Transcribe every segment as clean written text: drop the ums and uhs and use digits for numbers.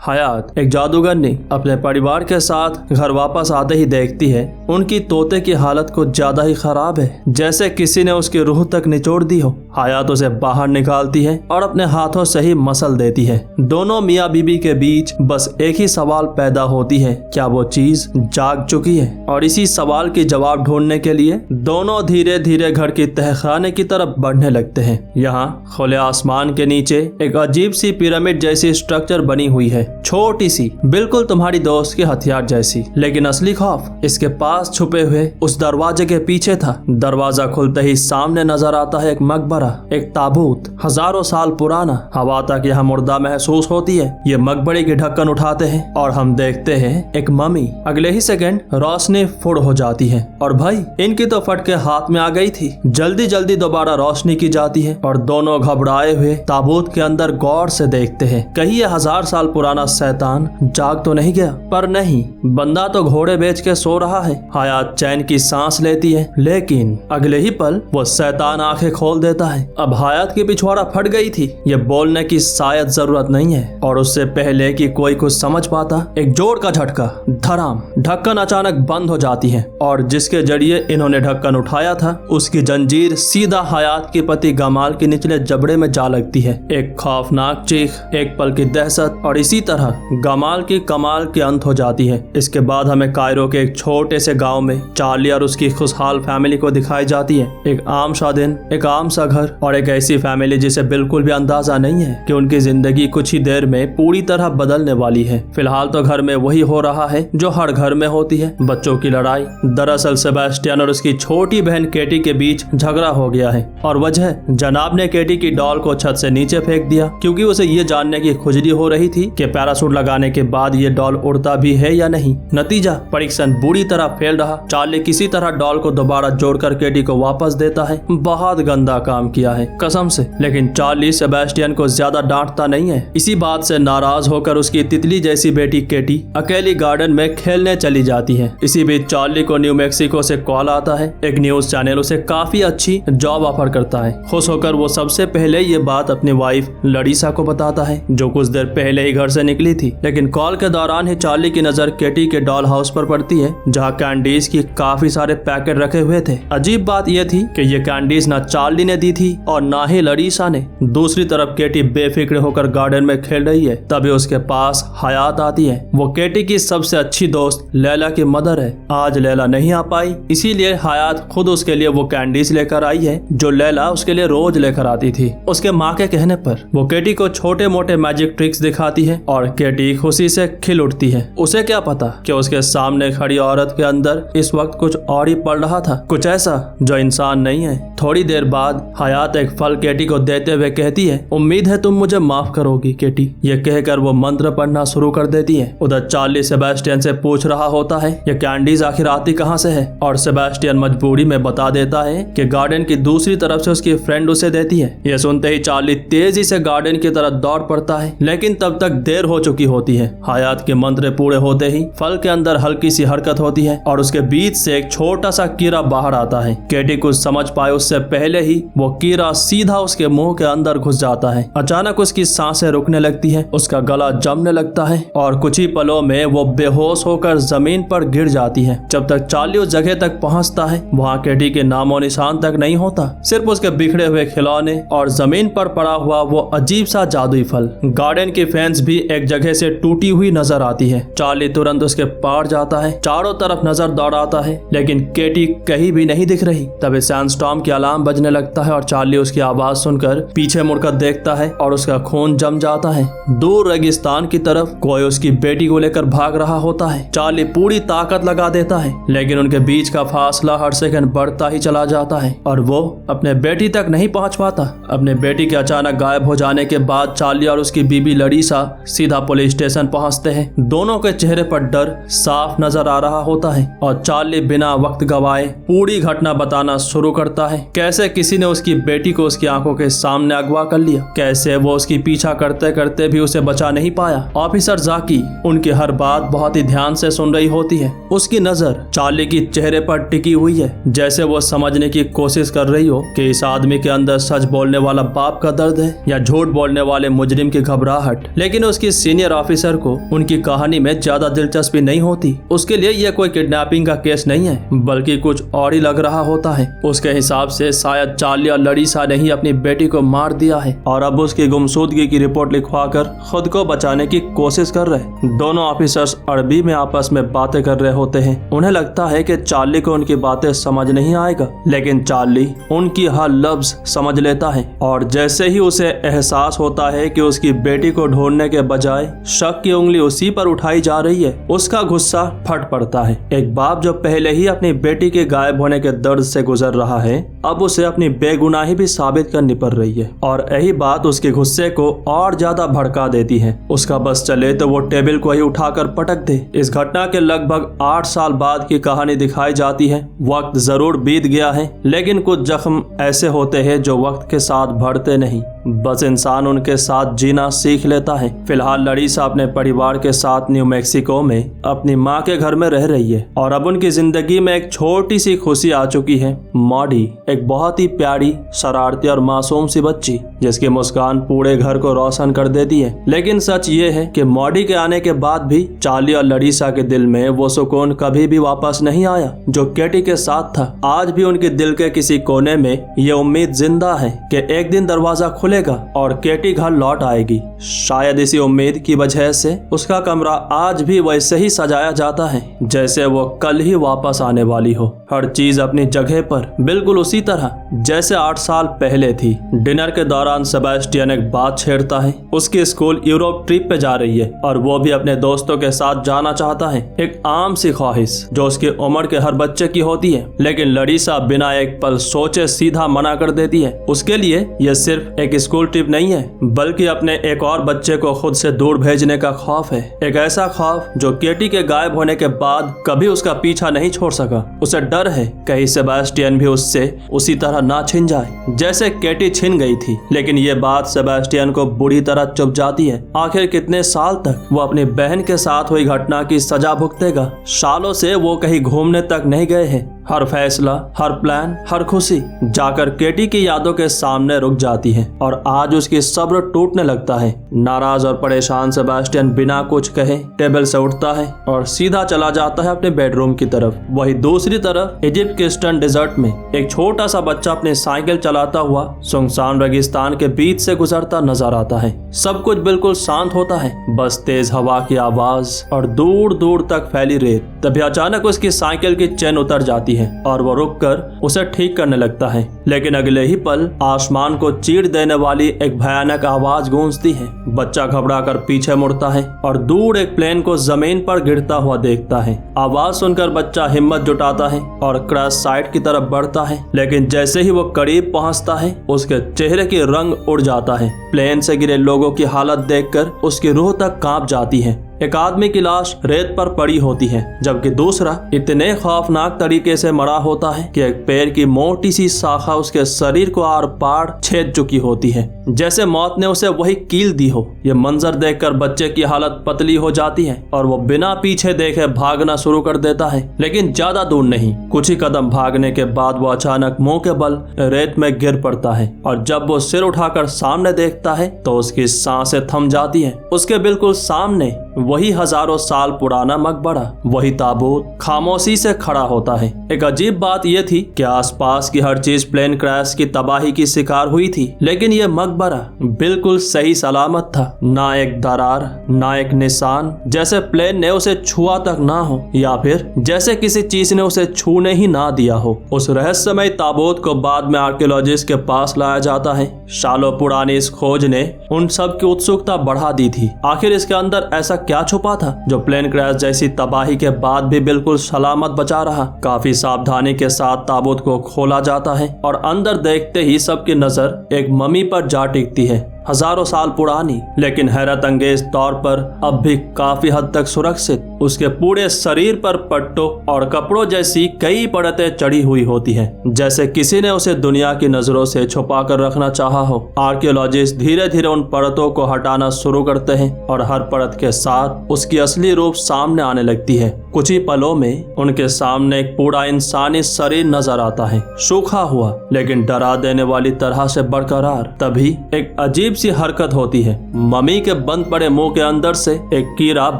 हयात एक जादूगरनी अपने परिवार के साथ घर वापस आते ही देखती है उनकी तोते की हालत कुछ ज्यादा ही खराब है, जैसे किसी ने उसकी रूह तक निचोड़ दी हो। हयात उसे बाहर निकालती है और अपने हाथों से ही मसल देती है। दोनों मियाँ बीबी के बीच बस एक ही सवाल पैदा होती है, क्या वो चीज जाग चुकी है? और इसी सवाल की जवाब ढूंढने के लिए दोनों धीरे धीरे घर की तहखाने की तरफ बढ़ने लगते हैं। यहाँ खुले आसमान के नीचे एक अजीब सी पिरामिड जैसी स्ट्रक्चर बनी हुई है, छोटी सी, बिल्कुल तुम्हारी दोस्त के हथियार जैसी। लेकिन असली खौफ इसके पास छुपे हुए उस दरवाजे के पीछे था। दरवाजा खुलते ही सामने नजर आता है एक मकबरा, एक ताबूत, हजारों साल पुराना। हवा तक यहाँ मुर्दा महसूस होती है। ये मकबरे की ढक्कन उठाते हैं और हम देखते हैं एक मम्मी। अगले ही सेकंड रोशनी फुड़ हो जाती है और भाई इनकी तो फट के हाथ में आ गई थी। जल्दी जल्दी दोबारा रोशनी की जाती है और दोनों घबराए हुए ताबूत के अंदर गौर से देखते हैं, कहीं ये 1000 साल पुराना शैतान जाग तो नहीं गया। पर नहीं, बंदा तो घोड़े बेच के सो रहा है। हयात चैन की सांस लेती है, लेकिन अगले ही पल वो शैतान आंखें खोल देता है। अब हयात की पिछवाड़ा फट गई थी, ये बोलने की शायद जरूरत नहीं है। और उससे पहले कि कोई कुछ समझ पाता, एक जोर का झटका, धड़ाम, ढक्कन अचानक बंद हो जाती है और जिसके जरिए इन्होंने ढक्कन उठाया था उसकी जंजीर सीधा हयात के पति गमाल के निचले जबड़े में जा लगती है। एक खौफनाक चीख, एक पल की दहशत और इसी तरह गमाल की कमाल के अंत हो जाती है। इसके बाद हमें कायरो के एक छोटे से गाँव में चार्ली और उसकी खुशहाल फैमिली को दिखाई जाती है। एक आम सा दिन, एक आम सा घर और एक ऐसी फैमिली जिसे बिल्कुल भी अंदाजा नहीं है कि उनकी जिंदगी कुछ ही देर में पूरी तरह बदलने वाली है। फिलहाल तो घर में वही हो रहा है जो हर घर में होती है, बच्चों की लड़ाई। दरअसल सेबेस्टियन और उसकी छोटी बहन केटी के बीच झगड़ा हो गया है और वजह जनाब ने केटी की डॉल को छत से नीचे फेंक दिया क्योंकि उसे ये जानने की खुजली हो रही थी कि पैराशूट लगाने के बाद ये डॉल उड़ता भी है या नहीं। नतीजा, परीक्षण बुरी तरह फेल रहा। चार्ली किसी तरह डॉल को दोबारा जोड़कर केटी को वापस देता है। बहुत गंदा काम किया है कसम से। लेकिन चार्ली सेबेस्टियन को ज्यादा डांटता नहीं है। इसी बात से नाराज होकर उसकी तितली जैसी बेटी केटी अकेली गार्डन में खेलने चली जाती है। इसी बीच चार्ली को न्यू मैक्सिको से कॉल आता है। एक न्यूज चैनल उसे काफी अच्छी जॉब ऑफर करता है। खुश होकर वो सबसे पहले ये बात अपनी वाइफ लड़ीसा को बताता है जो कुछ देर पहले ही घर से निकली थी। लेकिन कॉल के दौरान ही चार्ली की नजर केटी के डॉल हाउस पर पड़ती है जहाँ कैंडीज की काफी सारे पैकेट रखे हुए थे। अजीब बात यह थी कि ये कैंडीज ना चार्ली ने दी थी और ना ही लड़ीसा ने। दूसरी तरफ केटी बेफिक्र होकर गार्डन में खेल रही है। तभी उसके पास हयात आती है। वो केटी की सबसे अच्छी दोस्त लैला की मदर है। आज लैला नहीं आ पाई, इसीलिए हयात खुद उसके लिए वो कैंडीज लेकर आई है जो लैला उसके लिए रोज लेकर आती थी। उसके माँ के कहने पर वो केटी को छोटे मोटे मैजिक ट्रिक्स दिखाती है और केटी खुशी से खिल उठती है। उसे क्या पता कि उसके सामने खड़ी औरत के अंदर इस वक्त कुछ और ही पड़ रहा था, कुछ ऐसा जो इंसान नहीं है। थोड़ी देर बाद हयात एक फल केटी को देते हुए कहती है, उम्मीद है तुम मुझे माफ करोगी केटी। ये कहकर वो मंत्र पढ़ना शुरू कर देती है। उधर चार्ली सेबेस्टियन से पूछ रहा होता है ये कैंडीज आखिर आती कहाँ से है और सेबेस्टियन मजबूरी में बता देता है कि गार्डन की दूसरी तरफ से उसकी फ्रेंड उसे देती है। ये सुनते ही चार्ली तेजी से गार्डन की तरफ दौड़ पड़ता है, लेकिन तब तक देर हो चुकी होती है। हयात के मंत्र पूरे होते ही फल के अंदर हल्की सी हरकत होती है और उसके बीच से एक छोटा सा कीड़ा बाहर आता है। केटी कुछ समझ पाए उससे पहले ही वो कीड़ा सीधा उसके मुंह के अंदर घुस जाता है। अचानक उसकी सांसें रुकने लगती है, उसका गला जमने लगता है और कुछ ही पलों में वो बेहोश होकर जमीन पर गिर जाती है। जब तक चार्ली उस जगह तक पहुंचता है वहाँ केटी के नामो निशान तक नहीं होता, सिर्फ उसके बिखरे हुए खिलौने और जमीन पर पड़ा हुआ वो अजीब सा जादुई फल। गार्डन की फेंस भी एक जगह से टूटी हुई नजर आती है। चार्ली तुरंत उसके पार जाता है, चारों तरफ नजर दौड़ाता है, लेकिन केटी कहीं भी नहीं दिख रही। तभी सैंडस्टॉर्म की अलार्म बजने लगता है और चार्ली उसकी आवाज सुनकर पीछे मुड़कर देखता है और उसका खून जम जाता है। दूर रेगिस्तान की तरफ कोई उसकी बेटी को लेकर भाग रहा होता है। चार्ली पूरी ताकत लगा देता है, लेकिन उनके बीच का फासला हर सेकंड बढ़ता ही चला जाता है और वो अपने बेटी तक नहीं पहुंच पाता। अपने बेटी के अचानक गायब हो जाने के बाद चार्ली और उसकी बीबी लड़ीसा सीधा पुलिस स्टेशन पहुंचते हैं। दोनों के चेहरे पर डर साफ नजर आ रहा होता है और चार्ली बिना वक्त गवाए पूरी घटना बताना शुरू करता है। कैसे किसी ने उसकी बेटी को उसकी आंखों के सामने अगवा कर लिया, कैसे वो उसकी पीछा करते करते भी उसे बचा नहीं पाया। ऑफिसर जाकी उनकी हर बात बहुत ही ध्यान से सुन रही होती है। उसकी नजर चार्ली की चेहरे पर टिकी हुई है, जैसे वो समझने की कोशिश कर रही हो कि इस आदमी के अंदर सच बोलने वाला बाप का दर्द है या झूठ बोलने वाले मुजरिम की घबराहट। लेकिन उसकी सीनियर ऑफिसर को उनकी कहानी में ज्यादा दिलचस्पी नहीं होती। उसके लिए यह कोई किडनैपिंग का केस नहीं है, बल्कि कुछ और ही लग रहा होता है। उसके हिसाब से शायद चार्ली और लरीसा ने ही अपनी बेटी को मार दिया है और अब उसकी गुमशुदगी की रिपोर्ट लिखवाकर खुद को बचाने की कोशिश कर रहे। दोनों ऑफिसर्स अरबी में आपस में बातें कर रहे होते हैं। उन्हें लगता है कि चार्ली को उनकी बातें समझ नहीं आएगा, लेकिन चार्ली उनकी हर लफ्ज समझ लेता है और जैसे ही उसे एहसास होता है कि उसकी बेटी को ढूंढने के बजाय शक की उंगली उसी पर उठाई जा रही है, उसका गुस्सा फट पड़ता है। एक बाप जो पहले ही अपनी बेटी के गायब होने के दर्द से गुजर रहा है, अब उसे अपनी बेगुनाही भी साबित करनी पड़ रही है और यही बात उसके गुस्से को और ज्यादा भड़का देती है। उसका बस चले तो वो टेबल को ही उठाकर पटक दे। इस घटना के लगभग 8 साल बाद की कहानी दिखाई जाती है। वक्त जरूर बीत गया है, लेकिन कुछ जख्म ऐसे होते हैं जो वक्त के साथ बढ़ते नहीं, बस इंसान उनके साथ जीना सीख लेता है। फिलहाल लरीसा अपने परिवार के साथ न्यू मैक्सिको में अपनी माँ के घर में रह रही है और अब उनकी जिंदगी में एक छोटी सी खुशी आ चुकी है। मॉडी एक बहुत ही प्यारी, शरारती और मासूम सी बच्ची जिसकी मुस्कान पूरे घर को रोशन कर देती है। लेकिन सच ये है कि मॉडी के आने के बाद भी चार्ली और लरीसा के दिल में वो सुकून कभी भी वापस नहीं आया जो केटी के साथ था। आज भी उनके दिल के किसी कोने में ये उम्मीद जिंदा है कि एक दिन दरवाजा खुलेगा और केटी घर लौट आएगी। शायद इसी उम्मीद की वजह से उसका कमरा आज भी वैसे ही सजाया जाता है जैसे वो कल ही वापस आने वाली हो। हर चीज अपनी जगह पर, बिल्कुल उसी तरह जैसे 8 साल पहले थी। डिनर के दौरान सेबेस्टियन एक बात छेड़ता है। उसकी स्कूल यूरोप ट्रिप पे जा रही है और वो भी अपने दोस्तों के साथ जाना चाहता है। एक आम सी ख्वाहिश जो उसकी उम्र के हर बच्चे की होती है, लेकिन लरीसा बिना एक पल सोचे सीधा मना कर देती है। उसके लिए यह सिर्फ एक स्कूल ट्रिप नहीं है, बल्कि अपने एक और बच्चे को खुद से दूर भेजने का खौफ है। एक ऐसा खौफ जो केटी के गायब होने के बाद कभी उसका पीछा नहीं छोड़ सका। उसे डर है कहीं सेबेस्टियन भी उससे उसी तरह ना छिन जाए जैसे केटी छिन गई थी। लेकिन ये बात सेबेस्टियन को बुरी तरह चुभ जाती है। आखिर कितने साल तक वो अपनी बहन के साथ हुई घटना की सजा भुगतेगा। सालों से वो कहीं घूमने तक नहीं गए हैं। हर फैसला, हर प्लान, हर खुशी जाकर केटी की यादों के सामने रुक जाती है और आज उसकी सब्र टूटने लगता है। नाराज और परेशान सेबेस्टियन बिना कुछ कहे टेबल से उठता है और सीधा चला जाता है अपने बेडरूम की तरफ। वही दूसरी तरफ इजिप्ट के ईस्टर्न डेजर्ट में एक छोटा सा बच्चा अपनी साइकिल चलाता हुआ सुनसान रेगिस्तान के बीच से गुजरता नजर आता है। सब कुछ बिल्कुल शांत होता है, बस तेज हवा की आवाज और दूर दूर तक फैली रेत। तभी अचानक उसकी साइकिल की चेन उतर जाती है और वो रुककर उसे ठीक करने लगता है। लेकिन अगले ही पल आसमान को चीर देने वाली एक भयानक आवाज गूंजती है। बच्चा घबराकर पीछे मुड़ता है और दूर एक प्लेन को जमीन पर गिरता हुआ देखता है। आवाज सुनकर बच्चा हिम्मत जुटाता है और क्रैश साइट की तरफ बढ़ता है, लेकिन जैसे ही वो करीब पहुंचता है उसके चेहरे की रंग उड़ जाता है। प्लेन से गिरे लोगों की हालत देखकर उसकी रूह तक कांप जाती है। एक आदमी की लाश रेत पर पड़ी होती है, जबकि दूसरा इतने खौफनाक तरीके से मरा होता है कि एक पैर की मोटी सी शाखा उसके शरीर को आर पार छेद चुकी होती है, जैसे मौत ने उसे वही कील दी हो। ये मंजर देखकर बच्चे की हालत पतली हो जाती है और वो बिना पीछे देखे भागना शुरू कर देता है, लेकिन ज्यादा दूर नहीं। कुछ ही कदम भागने के बाद वो अचानक मुंह के बल रेत में गिर पड़ता है और जब वो सिर उठाकर सामने देखता है तो उसकी सांसें थम जाती है। उसके बिल्कुल सामने वही हजारों साल पुराना मकबरा, वही ताबूत खामोशी से खड़ा होता है। एक अजीब बात यह थी कि आसपास की हर चीज प्लेन क्रैश की तबाही की शिकार हुई थी, लेकिन यह मकबरा बिल्कुल सही सलामत था। ना एक दरार, ना एक निशान, जैसे प्लेन ने उसे छुआ तक ना हो या फिर जैसे किसी चीज ने उसे छूने ही ना दिया हो। उस रहस्यमय ताबूत को बाद में आर्कियोलॉजिस्ट के पास लाया जाता है। सालों पुरानी इस खोज ने उन सब की उत्सुकता बढ़ा दी थी। आखिर इसके अंदर ऐसा क्या छुपा था जो प्लेन क्रैश जैसी तबाही के बाद भी बिल्कुल सलामत बचा रहा। काफी सावधानी के साथ ताबूत को खोला जाता है और अंदर देखते ही सबकी नजर एक मम्मी पर जा टिकती है, हजारों साल पुरानी लेकिन हैरत अंगेज तौर पर अब भी काफी हद तक सुरक्षित। उसके पूरे शरीर पर पट्टों और कपड़ों जैसी कई परतें चढ़ी हुई होती हैं, जैसे किसी ने उसे दुनिया की नजरों से छुपा कर रखना चाहा हो। आर्कियोलॉजिस्ट धीरे धीरे उन परतों को हटाना शुरू करते हैं और हर परत के साथ उसकी असली रूप सामने आने लगती है। कुछ ही पलों में उनके सामने एक पूरा इंसानी शरीर नजर आता है, सूखा हुआ लेकिन डरा देने वाली तरह से बरकरार। तभी एक अजीब सी हरकत होती है। मम्मी के बंद पड़े मुंह के अंदर से एक कीड़ा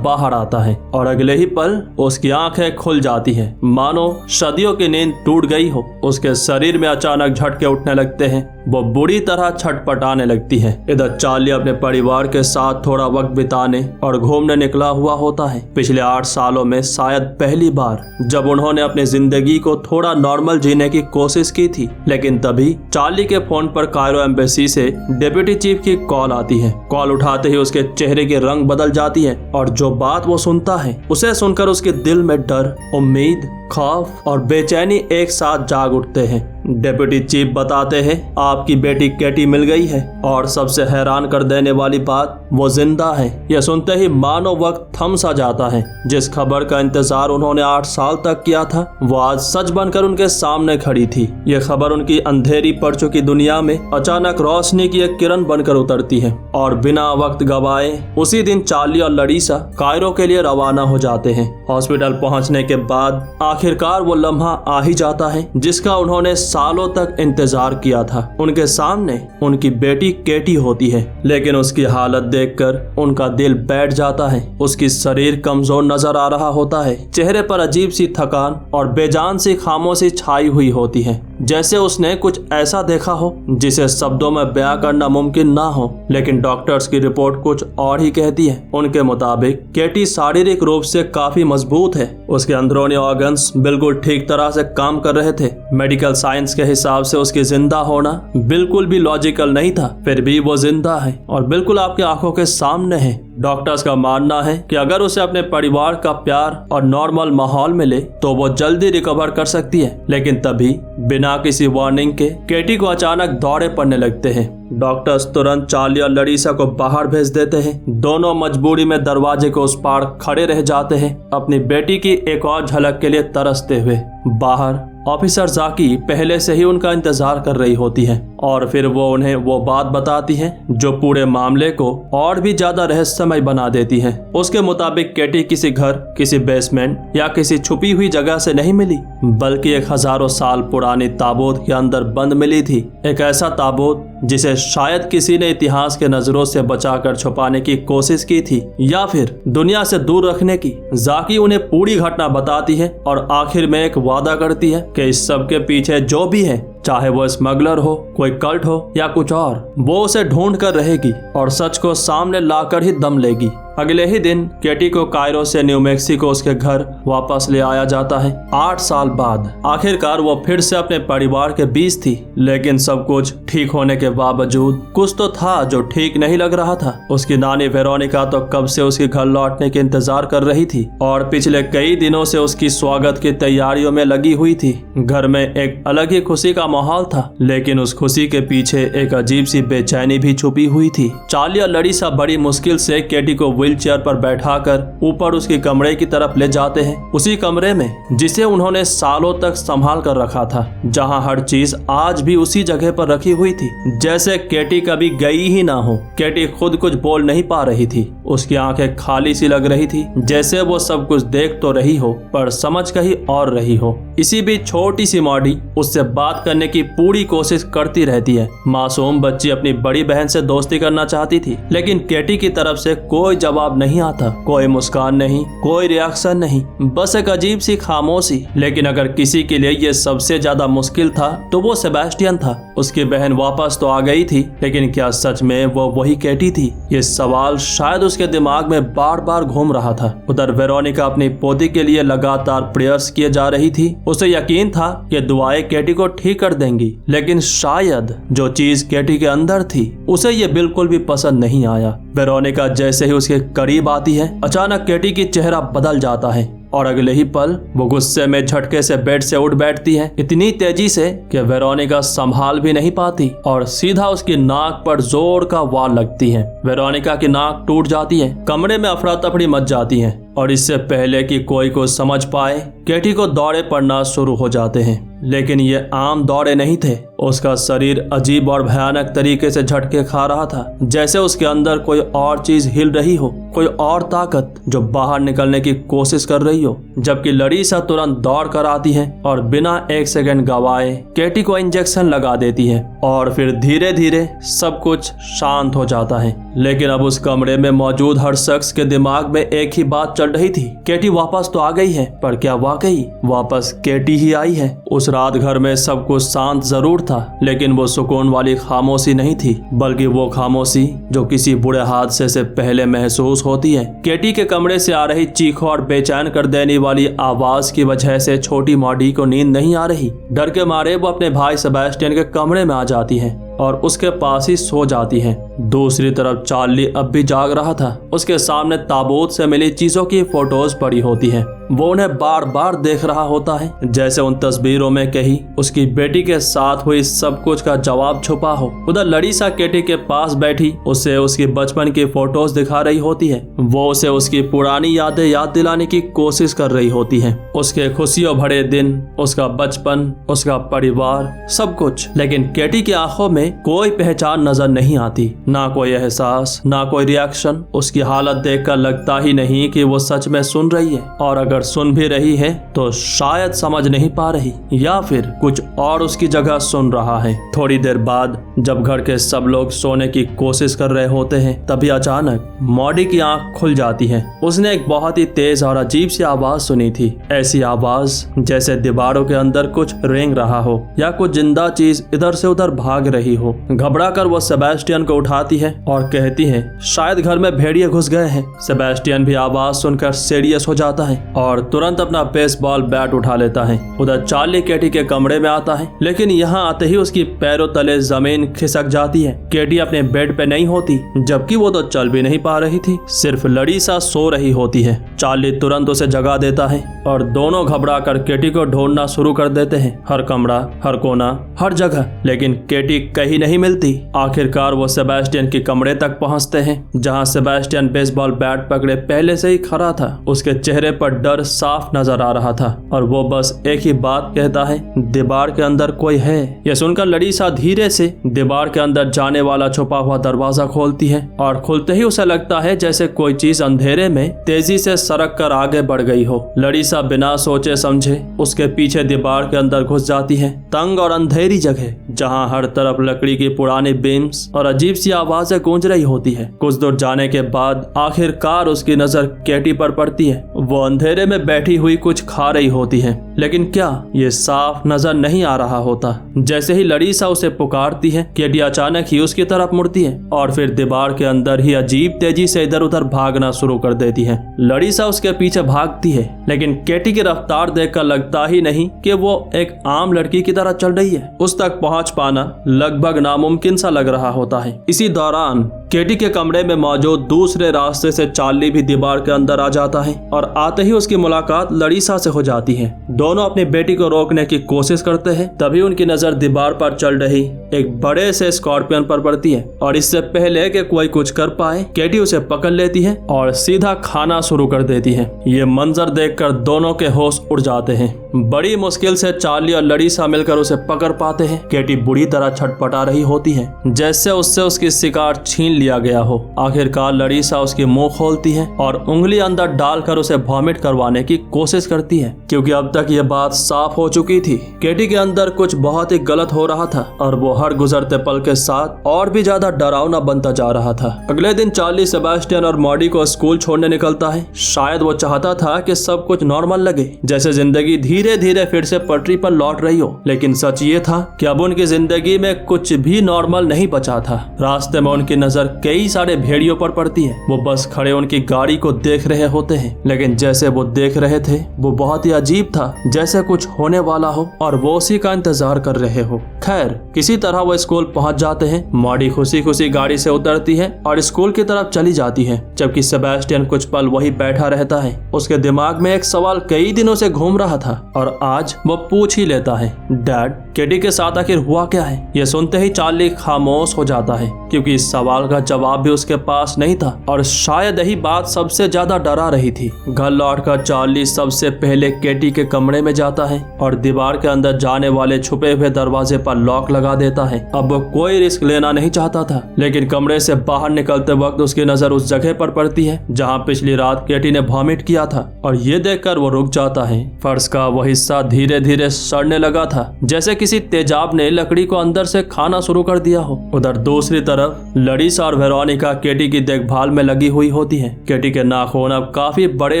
बाहर आता है और अगले ही पल उसकी आंखें खुल जाती है, मानो सदियों की नींद टूट गई हो। उसके शरीर में अचानक झटके उठने लगते हैं, वो बुरी तरह छटपटाने लगती है। इधर चार्ली अपने परिवार के साथ थोड़ा वक्त बिताने और घूमने निकला हुआ होता है। पिछले 8 सालों में शायद पहली बार जब उन्होंने अपनी जिंदगी को थोड़ा नॉर्मल जीने की कोशिश की थी। लेकिन तभी चार्ली के फोन पर कायरो एम्बेसी से डिप्टी चीफ की कॉल आती है। कॉल उठाते ही उसके चेहरे की रंग बदल जाती है और जो बात वो सुनता है उसे सुनकर उसके दिल में डर, उम्मीद, खौफ और बेचैनी एक साथ जाग उठते हैं। डिप्टी चीफ बताते हैं आपकी बेटी कैटी मिल गई है और सबसे हैरान कर देने वाली बात वो जिंदा है। यह सुनते ही मानो वक्त थम सा जाता है। जिस खबर का इंतजार उन्होंने 8 साल तक किया था वो आज सच बनकर उनके सामने खड़ी थी। यह खबर उनकी अंधेरी पड़ चुकी दुनिया में अचानक रोशनी की एक किरण बनकर उतरती है और बिना वक्त गवाए उसी दिन चार्ली और लरीसा कायरो के लिए रवाना हो जाते हैं। हॉस्पिटल पहुंचने के बाद आखिरकार वो लम्हा आ ही जाता है जिसका उन्होंने सालों तक इंतजार किया था। उनके सामने उनकी बेटी केटी होती है, लेकिन उसकी हालत देखकर उनका दिल बैठ जाता है। उसकी शरीर कमजोर नजर आ रहा होता है, चेहरे पर अजीब सी थकान और बेजान सी खामोशी छाई हुई होती है, जैसे उसने कुछ ऐसा देखा हो जिसे शब्दों में बयां करना मुमकिन ना हो। लेकिन डॉक्टर्स की रिपोर्ट कुछ और ही कहती है। उनके मुताबिक केटी शारीरिक रूप से काफी मजबूत है, उसके अंदरूनी ऑर्गन्स बिल्कुल ठीक तरह से काम कर रहे थे। मेडिकल साइंस के हिसाब से उसकी जिंदा होना बिल्कुल भी लॉजिकल नहीं था, फिर भी वो जिंदा है और बिल्कुल आपकी आंखों के सामने है। डॉक्टर्स का मानना है कि अगर उसे अपने परिवार का प्यार और नॉर्मल माहौल मिले तो वो जल्दी रिकवर कर सकती है। लेकिन तभी बिना किसी वार्निंग के केटी को अचानक दौरे पड़ने लगते हैं। डॉक्टर्स तुरंत चार्ली और लरीसा को बाहर भेज देते हैं। दोनों मजबूरी में दरवाजे के उस पार खड़े रह जाते हैं, अपनी बेटी की एक और झलक के लिए तरसते हुए। बाहर ऑफिसर जाकी पहले से ही उनका इंतजार कर रही होती है और फिर वो उन्हें वो बात बताती है जो पूरे मामले को और भी ज्यादा रहस्यमय बना देती है। उसके मुताबिक केटी किसी घर, किसी बेसमेंट या किसी छुपी हुई जगह से नहीं मिली, बल्कि एक हजारों साल पुरानी ताबूत के अंदर बंद मिली थी। एक ऐसा ताबूत जिसे शायद किसी ने इतिहास के नजरों से बचाकर छुपाने की कोशिश की थी या फिर दुनिया से दूर रखने की। जाकी उन्हें पूरी घटना बताती है और आखिर में एक वादा करती है कि इस सब के पीछे जो भी है, चाहे वो स्मगलर हो, कोई कल्ट हो या कुछ और, वो उसे ढूंढ कर रहेगी और सच को सामने लाकर ही दम लेगी। अगले ही दिन केटी को कायरो से न्यू मैक्सिको उसके घर वापस ले आया जाता है। 8 साल बाद आखिरकार वो फिर से अपने परिवार के बीच थी, लेकिन सब कुछ ठीक होने के बावजूद कुछ तो था जो ठीक नहीं लग रहा था। उसकी नानी वेरोनिका तो कब से उसके घर लौटने के इंतजार कर रही थी और पिछले कई दिनों से उसकी स्वागत की तैयारियों में लगी हुई थी। घर में एक अलग ही खुशी का माहौल था, लेकिन उस खुशी के पीछे एक अजीब सी बेचैनी भी छुपी हुई थी। चार्ली और लरीसा बड़ी मुश्किल से केटी को व्हीलचेयर पर बैठाकर ऊपर उसके कमरे की तरफ ले जाते हैं, उसी कमरे में जिसे उन्होंने सालों तक संभाल कर रखा था, जहां हर चीज आज भी उसी जगह पर रखी हुई थी, जैसे केटी कभी गई ही ना हो। केटी खुद कुछ बोल नहीं पा रही थी, उसकी आंखें खाली सी लग रही थी, जैसे वो सब कुछ देख तो रही हो पर समझ कहीं और रही हो। इसी बीच छोटी सी मॉडी उससे बात करने की पूरी कोशिश करती रहती है। मासूम बच्ची अपनी बड़ी बहन से दोस्ती करना चाहती थी, लेकिन केटी की तरफ से कोई जवाब नहीं आता, कोई मुस्कान नहीं, कोई रिएक्शन नहीं, बस एक अजीब सी खामोशी। लेकिन अगर किसी के लिए ये सबसे ज्यादा मुश्किल था तो वो सेबेस्टियन था। उसकी बहन वापस तो आ गई थी, लेकिन क्या सच में वो वही केटी थी? ये सवाल शायद उसके दिमाग में बार बार घूम रहा था। उधर वेरोनिका अपनी पोती के लिए लगातार प्रेयर्स किए जा रही थी। उसे यकीन था कि दुआएं केटी को ठीक कर देंगी, लेकिन शायद जो चीज केटी के अंदर थी उसे ये बिल्कुल भी पसंद नहीं आया। वेरोनिका जैसे ही उसके करीब आती है, अचानक केटी की चेहरा बदल जाता है और अगले ही पल वो गुस्से में झटके से बेड से उठ बैठती है, इतनी तेजी से कि वेरोनिका संभाल भी नहीं पाती और सीधा उसकी नाक पर जोर का वार लगती है। वेरोनिका की नाक टूट जाती है, कमरे में अफरा तफड़ी मच जाती है और इससे पहले कि कोई को समझ पाए केटी को दौरे पड़ना शुरू हो जाते हैं। लेकिन ये आम दौरे नहीं थे। उसका शरीर अजीब और भयानक तरीके से झटके खा रहा था, जैसे उसके अंदर कोई और चीज हिल रही हो, कोई और ताकत जो बाहर निकलने की कोशिश कर रही हो। जबकि लरीसा तुरंत दौड़ कर आती है और बिना एक सेकंड गवाए केटी को इंजेक्शन लगा देती है और फिर धीरे धीरे सब कुछ शांत हो जाता है। लेकिन अब उस कमरे में मौजूद हर शख्स के दिमाग में एक ही बात चल रही थी, केटी वापस तो आ गई है, पर क्या वाकई वापस केटी ही आई है? उस रात घर में सब कुछ शांत जरूर था, लेकिन वो सुकून वाली खामोशी नहीं थी, बल्कि वो खामोशी जो किसी बुरे हादसे से पहले महसूस होती है। केटी के कमरे से आ रही चीखों और बेचैन कर देने वाली आवाज की वजह से छोटी मॉडी को नींद नहीं आ रही। डर के मारे वो अपने भाई सेबेस्टियन के कमरे में आ जाती है और उसके पास ही सो जाती है। दूसरी तरफ चार्ली अब भी जाग रहा था। उसके सामने ताबूत से मिली चीजों की फोटोज पड़ी होती हैं। वो उन्हें बार बार देख रहा होता है, जैसे उन तस्वीरों में कहीं उसकी बेटी के साथ हुई सब कुछ का जवाब छुपा हो। उधर लरीसा केटी के पास बैठी उसे उसकी बचपन की फोटोज दिखा रही होती है। वो उसे उसकी पुरानी यादें याद दिलाने की कोशिश कर रही होती है, उसके खुशियों भरे दिन, उसका बचपन, उसका परिवार, सब कुछ। लेकिन केटी की आंखों में कोई पहचान नजर नहीं आती, ना कोई एहसास, ना कोई रिएक्शन। उसकी हालत देखकर लगता ही नहीं कि वो सच में सुन रही है, और अगर सुन भी रही है तो शायद समझ नहीं पा रही, या फिर कुछ और उसकी जगह सुन रहा है। थोड़ी देर बाद जब घर के सब लोग सोने की कोशिश कर रहे होते हैं, तभी अचानक मॉडी की आंख खुल जाती है। उसने एक बहुत ही तेज और अजीब सी आवाज सुनी थी, ऐसी आवाज जैसे दीवारों के अंदर कुछ रेंग रहा हो या कुछ जिंदा चीज इधर से उधर भाग रही हो। घबराकर वो सेबेस्टियन को उठाती है और कहती है, शायद घर में भेड़िए घुस गए हैं। सेबेस्टियन भी आवाज सुनकर सीरियस हो जाता है और तुरंत अपना बेसबॉल बैट उठा लेता है। उधर चार्ली केटी के कमरे में आता है, लेकिन यहाँ आते ही उसकी पैरों तले जमीन खिसक जाती है। केटी अपने बेड पे नहीं होती, जबकि वो तो चल भी नहीं पा रही थी, सिर्फ लरीसा सो रही होती है। चार्ली तुरंत उसे जगा देता है और दोनों घबराकर केटी को ढूंढना शुरू कर देते हैं, हर कमरा, हर कोना, हर जगह। लेकिन केटी कहीं नहीं मिलती। आखिरकार वो सेबेस्टियन के कमरे तक पहुंचते हैं, जहां सेबेस्टियन बेसबॉल बैट पकड़े पहले से ही खड़ा था। उसके चेहरे पर डर साफ नजर आ रहा था और वो बस एक ही बात कहता है, दीवार के अंदर कोई है। यह सुनकर लरीसा धीरे से दीवार के अंदर जाने वाला छुपा हुआ दरवाजा खोलती है और खुलते ही उसे लगता है जैसे कोई चीज अंधेरे में तेजी से सरक कर आगे बढ़ गई हो। लरीसा बिना सोचे समझे उसके पीछे दीवार के अंदर घुस जाती है, तंग और अंधेरी जगह जहां हर तरफ लकड़ी की पुरानी बीम्स और अजीब सी आवाजें गूंज रही होती है। कुछ दूर जाने के बाद आखिरकार उसकी नजर केटी पर पड़ती है। वो अंधेरे में बैठी हुई कुछ खा रही होती है, लेकिन क्या ये साफ नजर नहीं आ रहा होता। जैसे ही लरीसा उसे पुकारती है, केटी अचानक ही उसकी तरफ मुड़ती है और फिर दीवार के अंदर ही अजीब तेजी से इधर उधर भागना शुरू कर देती है। लरीसा उसके पीछे भागती है, लेकिन केटी की रफ्तार देखकर लगता ही नहीं कि वो एक आम लड़की की तरह चल रही है। उस तक पहुंच पाना लगभग नामुमकिन सा लग रहा होता है। इसी दौरान केटी के कमरे में मौजूद दूसरे रास्ते से चार्ली भी दीवार के अंदर आ जाता है और आते ही उसकी मुलाकात लरीसा से हो जाती है। दोनों अपनी बेटी को रोकने की कोशिश करते हैं, तभी उनकी नजर दीवार पर चल रही एक बड़े से स्कॉर्पियन पर पड़ती है और इससे पहले कि कोई कुछ कर पाए, केटी उसे पकड़ लेती है और सीधा खाना शुरू कर देती है। ये मंजर देखकर दोनों के होश उड़ जाते हैं। बड़ी मुश्किल से चार्ली और लरीसा मिलकर उसे पकड़ पाते हैं। केटी बुरी तरह छटपटा रही होती है, जैसे उससे उसकी शिकार छीन लिया गया हो। आखिरकार लरीसा उसकी मुंह खोलती है और उंगली अंदर डालकर उसे वॉमिट करवाने की कोशिश करती है, क्योंकि अब तक ये बात साफ हो चुकी थी। केटी के अंदर कुछ बहुत ही गलत हो रहा था और वो हर गुजरते पल के साथ और भी ज्यादा डरावना बनता जा रहा था। अगले दिन चार्ली सेबेस्टियन और मॉडी को स्कूल छोड़ने निकलता है। शायद वो चाहता था कि सब कुछ नॉर्मल लगे, जैसे जिंदगी धीरे धीरे फिर से पटरी पर लौट रही हो। लेकिन सच ये था कि अब उनकी जिंदगी में कुछ भी नॉर्मल नहीं बचा था। रास्ते में उनकी नजर कई सारे भेड़ियों पर पड़ती है। वो बस खड़े उनकी गाड़ी को देख रहे होते हैं, लेकिन जैसे वो देख रहे थे वो बहुत ही अजीब था, जैसे कुछ होने वाला हो और वो उसी का इंतजार कर रहे हो। खैर, किसी तरह तरह वो स्कूल पहुंच जाते हैं। मॉडी खुशी खुशी गाड़ी से उतरती है और स्कूल की तरफ चली जाती है, जबकि सेबेस्टियन कुछ पल वही बैठा रहता है। उसके दिमाग में एक सवाल कई दिनों से घूम रहा था और आज वो पूछ ही लेता है, डैड केटी के साथ आखिर हुआ क्या है? ये सुनते ही चार्ली खामोश हो जाता है, क्योंकि इस सवाल का जवाब भी उसके पास नहीं था और शायद यही बात सबसे ज्यादा डरा रही थी। घर लौटकर चार्ली सबसे पहले केटी के कमरे में जाता है और दीवार के अंदर जाने वाले छुपे हुए दरवाजे पर लॉक लगा देता है। अब वो कोई रिस्क लेना नहीं चाहता था, लेकिन कमरे से बाहर निकलते वक्त उसकी नजर उस जगह पर पड़ती है जहाँ पिछली रात केटी ने वॉमिट किया था और ये देखकर वो रुक जाता है। फर्श का वह हिस्सा धीरे धीरे सड़ने लगा था, जैसे किसी तेजाब ने लकड़ी को अंदर से खाना शुरू कर दिया हो। उधर दूसरी तरफ लरीसा और वेरोनिका केटी की देखभाल में लगी हुई होती है। केटी के नाखून अब काफी बड़े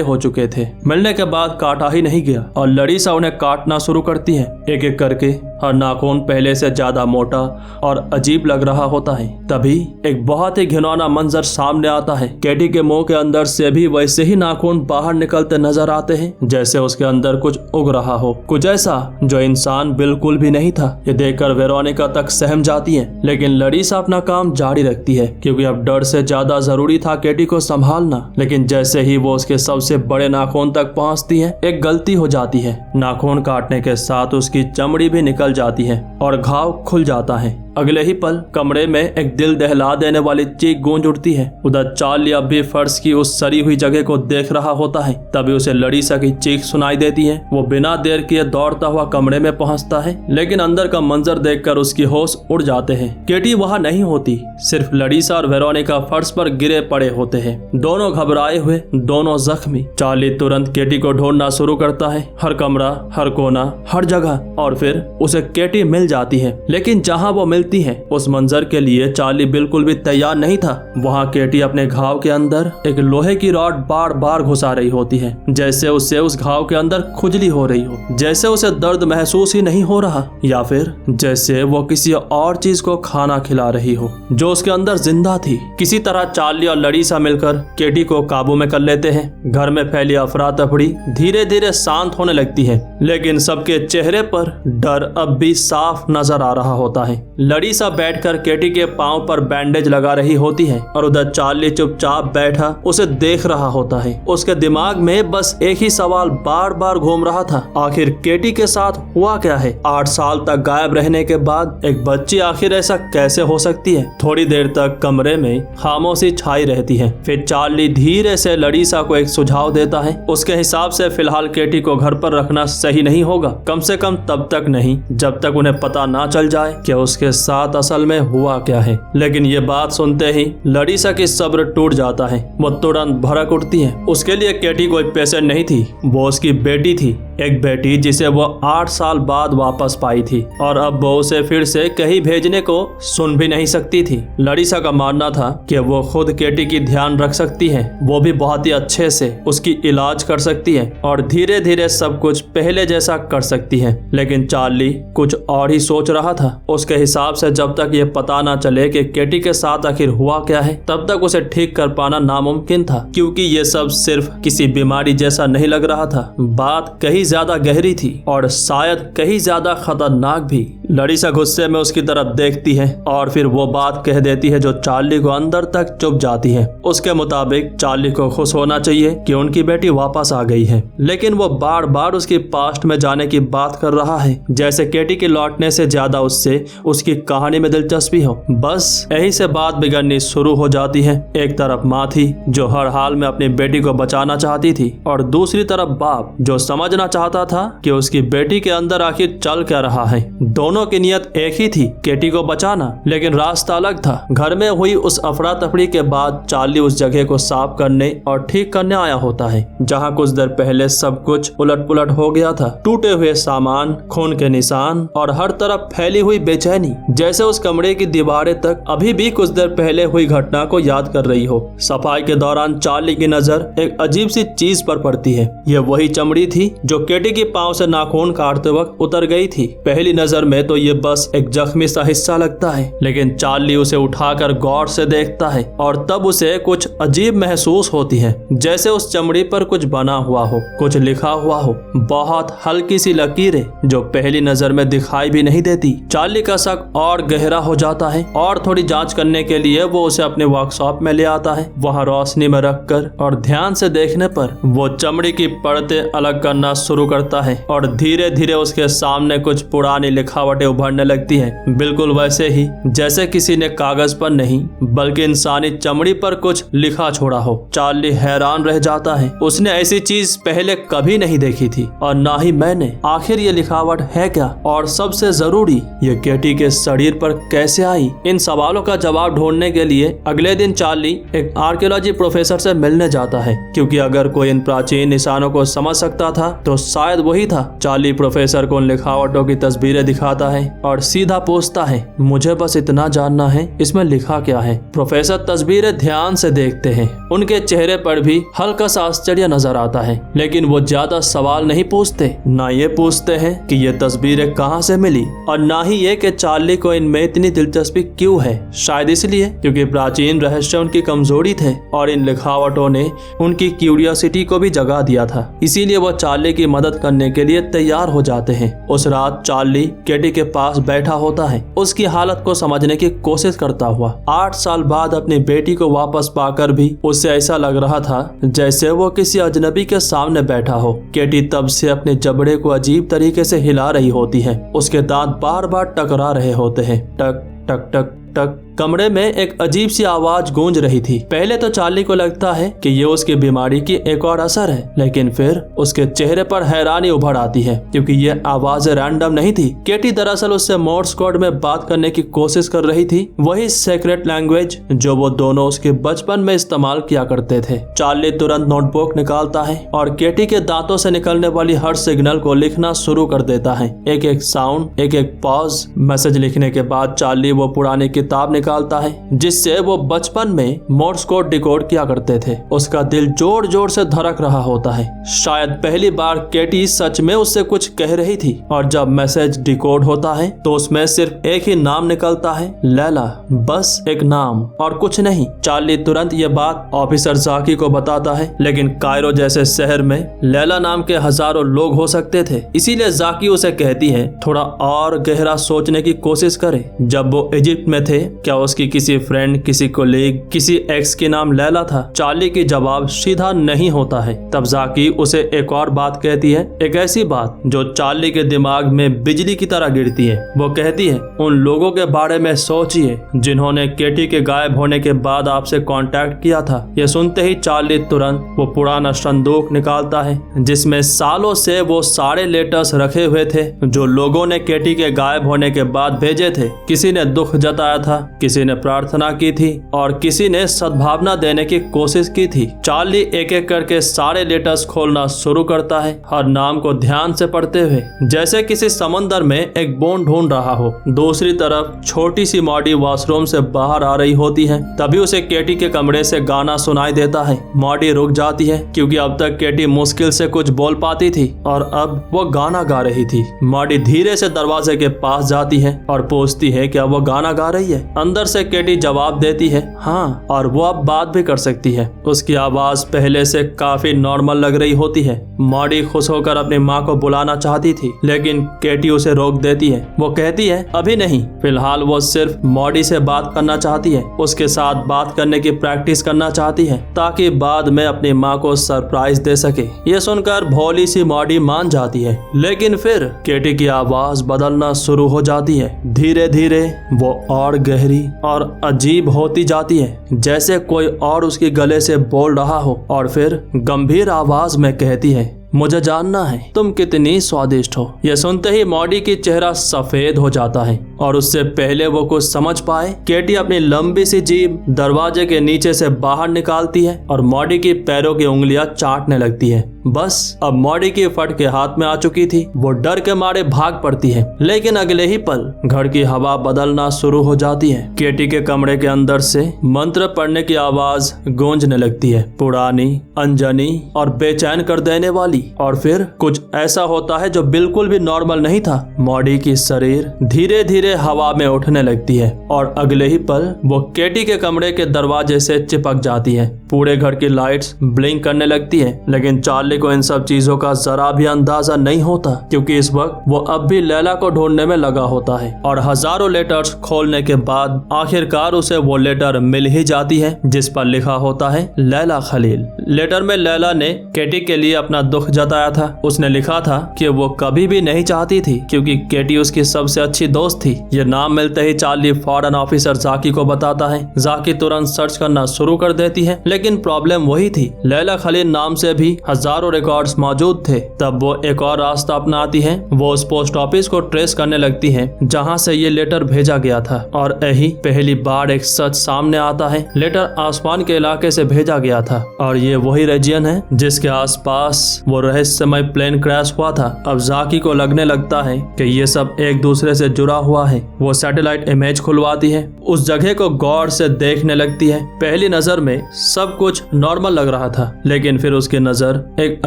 हो चुके थे, मिलने के बाद काटा ही नहीं गया और लरीसा उन्हें काटना शुरू करती है। एक एक करके हर नाखून पहले से ज्यादा मोटा और अजीब लग रहा होता है। तभी एक बहुत ही घिनौना मंजर सामने आता है। केटी के मुंह के अंदर से भी वैसे ही नाखून बाहर निकलते नजर आते हैं, जैसे उसके अंदर कुछ उग रहा हो, कुछ ऐसा जो इंसान बिल्कुल भी नहीं था। ये देखकर वेरोनिका तक सहम जाती है, लेकिन लरीसा अपना काम जारी रखती है, क्योंकि अब डर से ज्यादा जरूरी था केटी को संभालना। लेकिन जैसे ही वो उसके सबसे बड़े नाखून तक पहुंचती है, एक गलती हो जाती है। नाखून काटने के साथ उसकी चमड़ी भी निकल जाती है और घाव खुल जाता है। अगले ही पल कमरे में एक दिल दहला देने वाली चीख गूंज उठती है। उधर चार्ली अब भी फर्श की उस सड़ी हुई जगह को देख रहा होता है। तभी उसे लरीसा की चीख सुनाई देती है। वो बिना देर किए दौड़ता हुआ कमरे में पहुंचता है, लेकिन अंदर का मंजर देखकर उसकी होश उड़ जाते हैं। केटी वहां नहीं होती, सिर्फ लरीसा और वेरोनिका फर्श पर गिरे पड़े होते हैं, दोनों घबराए हुए, दोनों जख्मी। चार्ली तुरंत केटी को ढूंढना शुरू करता है, हर कमरा, हर कोना, हर जगह, और फिर उसे केटी मिल जाती है। लेकिन जहां वो मिलती है, उस मंजर के लिए चार्ली बिल्कुल भी तैयार नहीं था। वहां केटी अपने घाव के अंदर एक लोहे की रॉड बार बार घुसा रही होती है, जैसे उससे उस घाव के अंदर खुजली हो रही हो, जैसे उसे दर्द महसूस ही नहीं हो रहा, या फिर जैसे वो किसी और चीज को खाना खिला रही हो जो उसके अंदर जिंदा थी। किसी तरह चार्ली और लरीसा मिलकर केटी को काबू में कर लेते हैं। घर में फैली अफरा तफड़ी धीरे धीरे शांत होने लगती है, लेकिन सबके चेहरे पर डर अब भी साफ नजर आ रहा होता है। लरीसा बैठकर केटी के पांव पर बैंडेज लगा रही होती है और उधर चार्ली चुपचाप बैठा उसे देख रहा होता है। उसके दिमाग में बस एक ही सवाल बार बार घूम रहा था, आखिर केटी के साथ हुआ क्या है? 8 साल तक गायब रहने के बाद एक बच्ची आखिर ऐसा कैसे हो सकती है? थोड़ी देर तक कमरे में खामोशी छाई रहती है। फिर चार्ली धीरे से लरीसा को एक सुझाव देता है। उसके हिसाब से फिलहाल केटी को घर पर रखना सही नहीं होगा, कम से कम तब तक नहीं जब तक उन्हें पता ना चल जाए कि उसके साथ असल में हुआ क्या है। लेकिन ये बात सुनते ही लरीसा की सब्र टूट जाता है। वो तुरंत भड़क उठती है। उसके लिए केटी कोई पेशेंट नहीं थी, वो उसकी बेटी थी, एक बेटी जिसे वो 8 साल बाद वापस पाई थी और अब वो उसे फिर से कहीं भेजने को सुन भी नहीं सकती थी। लरीसा का मानना था कि वो खुद केटी की ध्यान रख सकती है, वो भी बहुत ही अच्छे से उसकी इलाज कर सकती है और धीरे धीरे सब कुछ पहले जैसा कर सकती है। लेकिन चार्ली कुछ और ही सोच रहा था। उसके हिसाब से जब तक ये पता ना चले कि केटी के साथ आखिर हुआ क्या है, तब तक उसे ठीक कर पाना नामुमकिन था, क्योंकि ये सब सिर्फ किसी बीमारी जैसा नहीं लग रहा था। बात कहीं ज्यादा गहरी थी और शायद कहीं ज्यादा खतरनाक भी। लरीसा गुस्से में उसकी तरफ देखती है और फिर वो बात कह देती है जो चार्ली को अंदर तक चुभ जाती है। उसके मुताबिक चार्ली को खुश होना चाहिए कि उनकी बेटी वापस आ गई है, लेकिन वो बार बार उसकी पास्ट में जाने की बात कर रहा है, जैसे केटी के लौटने से ज्यादा उससे उसकी कहानी में दिलचस्पी हो। बस यही से बात बिगड़नी शुरू हो जाती है। एक तरफ माँ थी जो हर हाल में अपनी बेटी को बचाना चाहती थी और दूसरी तरफ बाप जो समझना चाहता था कि उसकी बेटी के अंदर आखिर चल क्या रहा है। दोनों की नियत एक ही थी, केटी को बचाना, लेकिन रास्ता अलग था। घर में हुई उस अफरा तफड़ी के बाद चार्ली उस जगह को साफ करने और ठीक करने आया होता है जहाँ कुछ देर पहले सब कुछ उलट पुलट हो गया था। टूटे हुए सामान, खून के निशान और हर तरफ फैली हुई बेचैनी, जैसे उस कमरे की दीवारें तक अभी भी कुछ देर पहले हुई घटना को याद कर रही हो। सफाई के दौरान चार्ली की नजर एक अजीब सी चीज पर पड़ती है। यह वही चमड़ी थी जो केटी के पांव से नाखून काटते वक्त उतर गई थी। पहली नजर में तो ये बस एक जख्मी सा हिस्सा लगता है, लेकिन चार्ली उसे उठाकर गौर से देखता है और तब उसे कुछ अजीब महसूस होती है, जैसे उस चमड़ी पर कुछ बना हुआ हो, कुछ लिखा हुआ हो, बहुत हल्की सी लकीरें जो पहली नजर में दिखाई भी नहीं देती। चार्ली का शक और गहरा हो जाता है और थोड़ी जांच करने के लिए वो उसे अपने वर्कशॉप में ले आता है। वहाँ रोशनी में रखकर और ध्यान से देखने पर वो चमड़ी की परतें अलग करना शुरू करता है और धीरे धीरे उसके सामने कुछ पुरानी लिखावटें उभरने लगती हैं, बिल्कुल वैसे ही जैसे किसी ने कागज पर नहीं बल्कि इंसानी चमड़ी पर कुछ लिखा छोड़ा हो। चार्ली हैरान रह जाता है, उसने ऐसी चीज पहले कभी नहीं देखी थी और ना ही मैंने। आखिर ये लिखावट है क्या, और सबसे जरूरी ये केटी के शरीर पर कैसे आई? इन सवालों का जवाब ढूंढने के लिए अगले दिन चार्ली एक आर्कियोलॉजी प्रोफेसर से मिलने जाता है, क्योंकि अगर कोई इन प्राचीन निशानों को समझ सकता था तो शायद वही था। चार्ली प्रोफेसर को उन लिखावटों की तस्वीरें दिखाता है और सीधा पूछता है, मुझे बस इतना जानना है इसमें लिखा क्या है। प्रोफेसर तस्वीरें ध्यान से देखते हैं, उनके चेहरे पर भी हल्का सा आश्चर्य नजर आता है, लेकिन वो ज्यादा सवाल नहीं पूछते। ना ये पूछते हैं कि ये तस्वीरें कहाँ से मिली और ना ही ये कि चार्ली को इनमें इतनी दिलचस्पी क्यों है। शायद इसलिए क्योंकि प्राचीन रहस्य उनकी कमजोरी थे और इन लिखावटों ने उनकी क्यूरियोसिटी को भी जगा दिया था, इसीलिए वो चार्ली की मदद करने के लिए तैयार हो जाते हैं। उस रात चार्ली केटी के पास बैठा होता है, उसकी हालत को समझने की कोशिश करता हुआ। 8 साल बाद अपनी बेटी को वापस पाकर भी उससे ऐसा लग रहा था जैसे वो किसी अजनबी के सामने बैठा हो। केटी तब से अपने जबड़े को अजीब तरीके से हिला रही होती है, उसके दांत बार बार टकरा रहे होते हैं, टक टक टक टक। कमरे में एक अजीब सी आवाज गूंज रही थी। पहले तो चार्ली को लगता है कि ये उसकी बीमारी की एक और असर है, लेकिन फिर उसके चेहरे पर हैरानी उभर आती है क्योंकि ये आवाज रैंडम नहीं थी। केटी दरअसल उससे मोर्स कोड में बात करने की कोशिश कर रही थी, वही सीक्रेट लैंग्वेज जो वो दोनों उसके बचपन में इस्तेमाल किया करते थे। चार्ली तुरंत नोटबुक निकालता है और केटी के दांतों से निकलने वाली हर सिग्नल को लिखना शुरू कर देता है, एक एक साउंड, एक एक पॉज। मैसेज लिखने के बाद चार्ली वो पुरानी किताब निकालता है जिससे वो बचपन में मोर्स कोड डिकोड किया करते थे। उसका दिल जोर जोर से धड़क रहा होता है, शायद पहली बार केटी सच में उससे कुछ कह रही थी। और जब मैसेज डिकोड होता है तो उसमें सिर्फ एक ही नाम निकलता है, लैला, बस एक नाम और कुछ नहीं। चार्ली तुरंत ये बात ऑफिसर जाकी को बताता है, लेकिन कायरो जैसे शहर में लैला नाम के हजारों लोग हो सकते थे, इसीलिए जाकी उसे कहती है थोड़ा और गहरा सोचने की कोशिश करे। जब वो इजिप्ट में थे क्या उसकी किसी फ्रेंड, किसी कोलीग, किसी एक्स के नाम लैला था? चार्ली की जवाब सीधा नहीं होता है। तब जाकी उसे एक और बात कहती है, एक ऐसी बात जो चार्ली के दिमाग में बिजली की तरह गिरती है। वो कहती है, उन लोगों के बारे में सोचिए जिन्होंने केटी के गायब होने के बाद आपसे कांटेक्ट किया था। ये सुनते ही चार्ली तुरंत वो पुराना संदूक निकालता है जिसमें सालों से वो सारे लेटर्स रखे हुए थे जो लोगों ने केटी के गायब होने के बाद भेजे थे। किसी ने दुख जताया था, किसी ने प्रार्थना की थी और किसी ने सद्भावना देने की कोशिश की थी। चार्ली एक एक करके सारे लेटर्स खोलना शुरू करता है, हर नाम को ध्यान से पढ़ते हुए जैसे किसी समंदर में एक बोन ढूंढ रहा हो। दूसरी तरफ छोटी सी मॉडी वॉशरूम से बाहर आ रही होती है, तभी उसे केटी के कमरे से गाना सुनाई देता है। मॉडी रुक जाती है क्योंकि अब तक केटी मुश्किल से कुछ बोल पाती थी और अब वो गाना गा रही थी। मॉडी धीरे से दरवाजे के पास जाती है और पूछती है क्या वो गाना गा रही है। अंदर से केटी जवाब देती है हाँ, और वो अब बात भी कर सकती है। उसकी आवाज पहले से काफी नॉर्मल लग रही होती है। मॉडी खुश होकर अपनी माँ को बुलाना चाहती थी, लेकिन केटी उसे रोक देती है। वो कहती है अभी नहीं, फिलहाल वो सिर्फ मॉडी से बात करना चाहती है, उसके साथ बात करने की प्रैक्टिस करना चाहती है ताकि बाद में अपनी माँ को सरप्राइज दे सके। ये सुनकर भोली सी मॉडी मान जाती है, लेकिन फिर केटी की आवाज बदलना शुरू हो जाती है। धीरे धीरे वो और गहरी और अजीब होती जाती है, जैसे कोई और उसके गले से बोल रहा हो, और फिर गंभीर आवाज में कहती है मुझे जानना है तुम कितनी स्वादिष्ट हो। यह सुनते ही मॉडी की चेहरा सफेद हो जाता है और उससे पहले वो कुछ समझ पाए केटी अपनी लंबी सी जीभ दरवाजे के नीचे से बाहर निकालती है और मॉडी की पैरों की उंगलियां चाटने लगती है। बस अब मॉडी की फट के हाथ में आ चुकी थी। वो डर के मारे भाग पड़ती है, लेकिन अगले ही पल घर की हवा बदलना शुरू हो जाती है। केटी के कमरे के अंदर से मंत्र पढ़ने की आवाज गूंजने लगती है, पुरानी, अनजानी और बेचैन कर देने वाली। बॉडी, और फिर कुछ ऐसा होता है जो बिल्कुल भी नॉर्मल नहीं था। मॉडी की शरीर धीरे धीरे हवा में उठने लगती है और अगले ही पल वो केटी के कमरे के दरवाजे से चिपक जाती है। पूरे घर की लाइट्स ब्लिंक करने लगती है, लेकिन चार्ली को इन सब चीजों का जरा भी अंदाजा नहीं होता, क्योंकि इस वक्त वो अब भी लैला को ढूंढने में लगा होता है। और हजारों लेटर्स खोलने के बाद आखिरकार उसे वो लेटर मिल ही जाती है जिस पर लिखा होता है लैला खलील। लेटर में लैला ने केटी के लिए अपना दुख जताया था। उसने लिखा था कि वो कभी भी नहीं चाहती थी, क्योंकि केटी उसकी सबसे अच्छी दोस्त थी। ये नाम मिलते ही चार्ली फौरन ऑफिसर जाकी को बताता है। जाकी तुरंत सर्च करना शुरू कर देती है, लेकिन प्रॉब्लम वही थी, लैला खलील नाम से भी हजारों रिकॉर्ड्स मौजूद थे। तब वो एक और रास्ता अपनाती है। वो उस पोस्ट ऑफिस को ट्रेस करने लगती है जहाँ से ये लेटर भेजा गया था, और यही पहली बार एक सच सामने आता है। लेटर आसमान के इलाके से भेजा गया था, और ये वही रीजन है जिसके आसपास वो रहस्यमय प्लेन क्रैश हुआ था। अब जाकी को लगने लगता है कि ये सब एक दूसरे से जुड़ा हुआ है। वो सैटेलाइट इमेज खुलवाती है, उस जगह को गौर से देखने लगती है। पहली नजर में सब कुछ नॉर्मल लग रहा था, लेकिन फिर उसकी नजर एक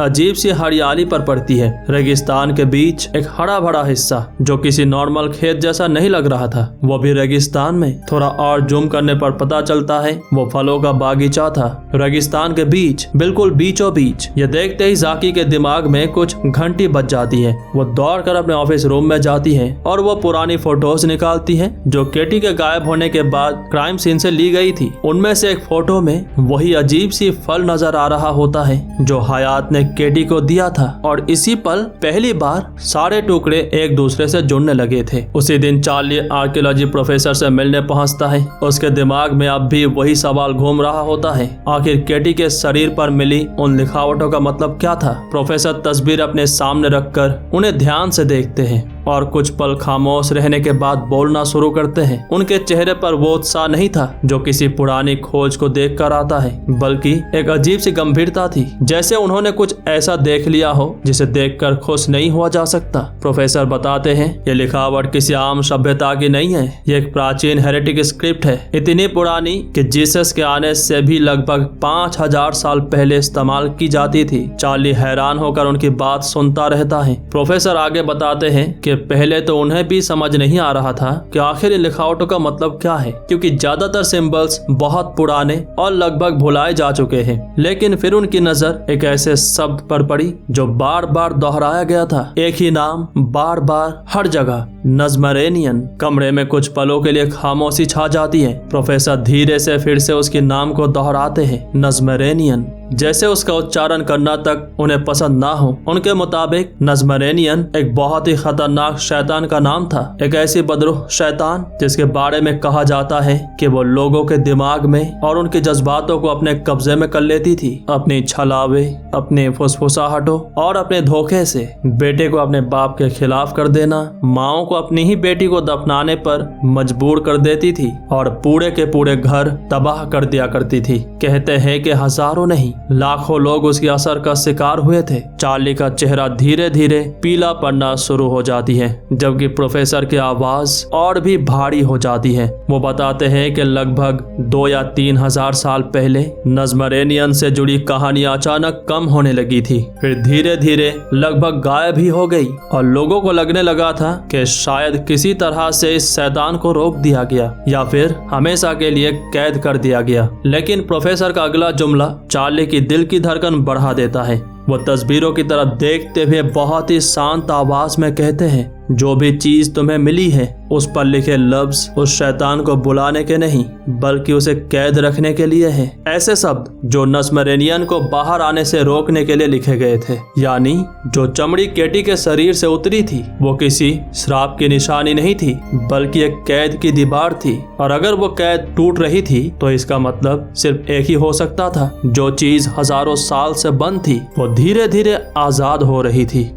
अजीब सी हरियाली पर पड़ती है। रेगिस्तान के बीच एक हरा भरा हिस्सा जो किसी नॉर्मल खेत जैसा नहीं लग रहा था, वो भी रेगिस्तान में। थोड़ा और जूम करने पर पता चलता है वो फलों का बागीचा था, रेगिस्तान के बीच, बिल्कुल बीचों बीच। ये देखते ही जाकी के दिमाग में कुछ घंटी बज जाती है। वो दौड़कर अपने ऑफिस रूम में जाती है और वो पुरानी फोटोज निकालती है जो केटी के गायब होने के बाद क्राइम सीन से ली गई थी। उनमें से एक फोटो में वही अजीब सी फल नजर आ रहा होता है जो हयात ने केटी को दिया था, और इसी पल पहली बार सारे टुकड़े एक दूसरे से जुड़ने लगे थे। उसी दिन चार्ली आर्कियोलॉजी प्रोफेसर से मिलने पहुंचता है। उसके दिमाग में अब भी वही सवाल घूम रहा होता है, आखिर केटी के शरीर पर मिली उन लिखावटों का मतलब क्या था। प्रोफेसर तस्वीर अपने सामने रखकर उन्हें ध्यान से देखते हैं और कुछ पल खामोश रहने के बाद बोलना शुरू करते हैं। उनके चेहरे पर वो उत्साह नहीं था जो किसी पुरानी खोज को देखकर आता है, बल्कि एक अजीब सी गंभीरता थी, जैसे उन्होंने कुछ ऐसा देख लिया हो जिसे देखकर खुश नहीं हुआ जा सकता। प्रोफेसर बताते हैं ये लिखावट किसी आम सभ्यता की नहीं है, ये एक प्राचीन हेरेटिक स्क्रिप्ट है, इतनी पुरानी कि जीसस के आने से भी लगभग 5000 साल पहले इस्तेमाल की जाती थी। चार्ली हैरान होकर उनकी बात सुनता रहता है। प्रोफेसर आगे बताते हैं कि पहले तो उन्हें भी समझ नहीं आ रहा था कि आखिर इन लिखावटों का मतलब क्या है, क्योंकि ज्यादातर सिंबल्स बहुत पुराने और लगभग भुलाए जा चुके हैं। लेकिन फिर उनकी नजर एक ऐसे शब्द पर पड़ी जो बार बार दोहराया गया था, एक ही नाम बार बार हर जगह, नज़्मरेनियन। कमरे में कुछ पलों के लिए खामोशी छा जाती है। प्रोफेसर धीरे से फिर से उसके नाम को दोहराते हैं, नज़्मरेनियन, जैसे उसका उच्चारण करना तक उन्हें पसंद ना हो। उनके मुताबिक नज़्मरेनियन एक बहुत ही खतरनाक शैतान का नाम था, एक ऐसी बदरूह शैतान जिसके बारे में कहा जाता है कि वो लोगों के दिमाग में और उनके जज्बातों को अपने कब्जे में कर लेती थी। अपनी छलावे, अपने फुसफुसाहटों और अपने धोखे से बेटे को अपने बाप के खिलाफ कर देना, माओ को अपनी ही बेटी को दफनाने पर मजबूर कर देती थी और पूरे के पूरे घर तबाह कर दिया करती थी। कहते हैं कि हजारों नहीं लाखों लोग उसके असर का शिकार हुए थे। चार्ली का चेहरा धीरे धीरे पीला पड़ना शुरू हो जाती है, जबकि प्रोफेसर की आवाज और भी भारी हो जाती है। वो बताते हैं कि लगभग 2 या 3 हजार साल पहले नज़्मरेनियन से जुड़ी कहानी अचानक कम होने लगी थी, फिर धीरे धीरे लगभग गायब ही हो गई और लोगों को लगने लगा था कि शायद किसी तरह से इस शैतान को रोक दिया गया या फिर हमेशा के लिए कैद कर दिया गया। लेकिन प्रोफेसर का अगला जुमला चार्ली की दिल की धड़कन बढ़ा देता है। वो तस्वीरों की तरफ देखते हुए बहुत ही शांत आवाज में कहते हैं, जो भी चीज तुम्हें मिली है उस पर लिखे लफ्ज उस शैतान को बुलाने के नहीं बल्कि उसे कैद रखने के लिए है। ऐसे शब्द जो नज़्मरेनियन को बाहर आने से रोकने के लिए लिखे गए थे, यानी जो चमड़ी केटी के शरीर से उतरी थी वो किसी श्राप की निशानी नहीं थी बल्कि एक कैद की दीवार थी। और अगर वो कैद टूट रही थी तो इसका मतलब सिर्फ एक ही हो सकता था, जो चीज हजारों साल से बंद थी वो धीरे धीरे आजाद हो रही थी।